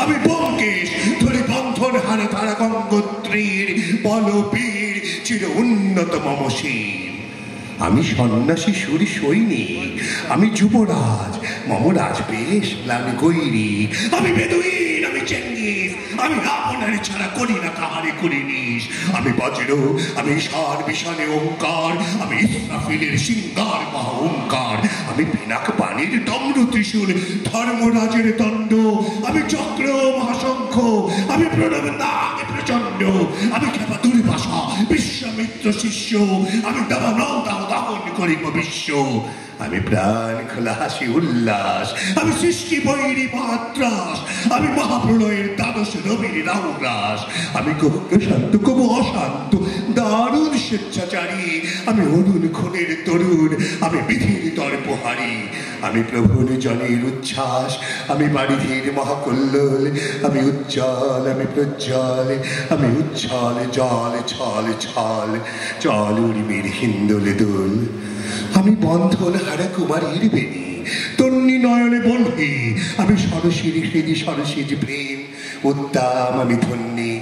আমি ব্যোমকেশ ধরি বন্ধন হারা ধারা গঙ্গোত্রীর বলবীর চির উন্নত মম শির। আমি সন্ন্যাসী সুরি সৈনিক, আমি যুবরাজ মম রাজবেশ ম্লান গৈরিক। আমি বেদুইন, আমি চেঙ্গিস, আমি আপনার ছাড়া করি না কাহারে করিনিস। আমি বজ্র, আমি সার বিষণে ওঙ্কার, আমি ইসরাফিলের সিংহার মহা ওঙ্কার। আমি পিনাক পানির ডমরু ত্রিশূল ধর্মরাজের দণ্ড। আমি চক্র মহাশঙ্খ, আমি প্রণব নাগ প্রচণ্ড। আমি খেপা দুর্বাসা বিশ্বামিত্র শিষ্য, আমি দাবানল দহন করিব বিশ্ব। আমি প্রাণ খোলা হাসি উল্লাস, আমি সৃষ্টি বৈরী মাত্রাস, আমি মহাপ্রলয়ের দ্বাদশ রবির রাহুগ্রাস। আমি কবু শান্ত কবু অশান্ত দারুণ স্বেচ্ছাচারী, আমি অরুণ খুনের তরুণ, আমি বিধির দর্পহারী। আমি প্রভুর জনের উচ্ছ্বাস, আমি বারিধির মহাকল্লোল। আমি উজ্জ্বল, আমি প্রজ্জ্বল, আমি উচ্ছল জল ছল ছল চল উর্মির হিন্দোলে দোল। আমি বন্ধন হারা কুমারীর বেণী, তন্নি নয়নে বন্ধি, আমি সরসির হৃদি সরসিজ প্রেম উদ্দাম আমি ধন্যী।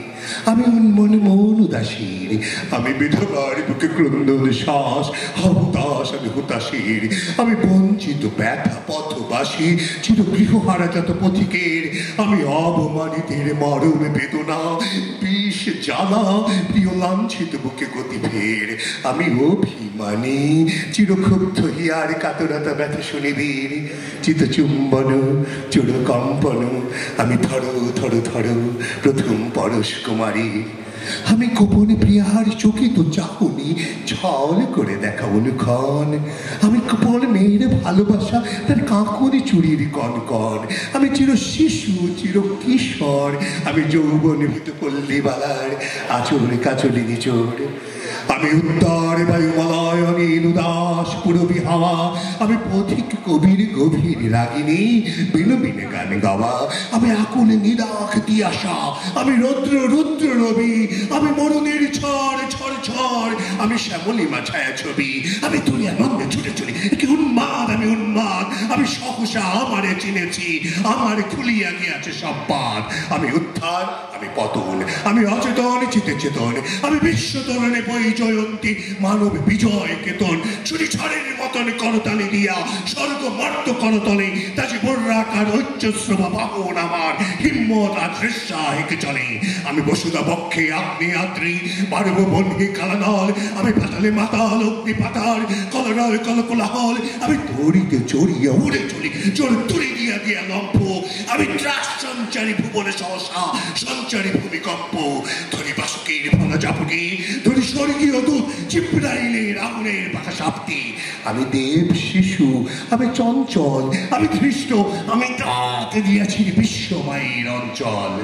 আমি উন্মন মন উদাসীর, আমি বিধবার বুকে ক্রন্দন শ্বাস হতাশ, আমি হুতাশীর। আমি বঞ্চিত ব্যথা পথবাসী চির গৃহহারা যত পথিকের। আমি অবমানিতের মরণ বেদনা বিষ জ্বালা প্রিয় লাঞ্ছিত বুকে গতি ফের। আমি অভিমানী চিরক্ষুব্ধ হিয়ার কাতরতা ব্যথা শুনিবীর। চিত চুম্বন চূড় কম্পন, আমি ধরো ধরো ধরো প্রথম পরশ কুমারী। আমি গোপন প্রিয়ার চকিত চাহনি ছল করে দেখা অনুক্ষণ। আমি কপল মেয়ের ভালোবাসা তার কাঁকনি চুরির কনকন। আমি চির শিশু চির কিশোর, আমি যৌবন ভীত পল্লীবালার আচর কাচলি নিচোর। আমি উত্তর বায়ুমলয় অনিল উদাস পুরবী হাওয়া, আমি পথিক কবির গভীর রাগিনী বিনবিনে গান গাওয়া। আমি আকুল নিদাখ দিয়াশা, আমি রৌদ্র রুদ্র রবি, আমি মরুদের ঝড় ঝড় ঝড়, আমি শ্যামলিমা ছায়া ছবি। আমি তুলি আনন্দে ছুটে চলি কি উন্মাদ, আমি উন্মাদ। আমি সহসা আমারে চিনেছি, আমার খুলিয়া গিয়াছে সব পাত। আমি উত্থান, আমি পতন, আমি অচেতন চিতে চেতন, আমি বিশ্বতরণে বই জয়ন্তী মানব বিজয় কেতন। ছুরি ছড়ের মতন করতালি দিয়া স্বর্গ মর্ত করতলে তাজি বর্রাকার ঐচ্যশ্রবা বাহন আমার হিম্মত আজ হেঁকে চলে। আমি বসুদা বক্ষে আগ্নে আদ্রি পারব বন্ধে কালানল, আমি পাতালে মাতাল অগ্নি পাতাল কলরল কলকোলাহল। আমি দড়িতে চড়িয়া উড়ে চলি চোর তুড়ি দিয়া দিয়া লম্ফ। আমি ত্রাস সঞ্চারী ভুবনে সহসা সঞ্চারী ভূমিকম্প। ধরি বাসুকের ভাঙা চাপুকে, ধরি স্বর্গীয় দূত চিপড়াইলে রাহুলের পাখা সাপ্তি। আমি দেব শিশু, আমি চঞ্চল, আমি খ্রিস্ট, আমি দাঁত দিয়াছি বিশ্বময়ের অঞ্চল।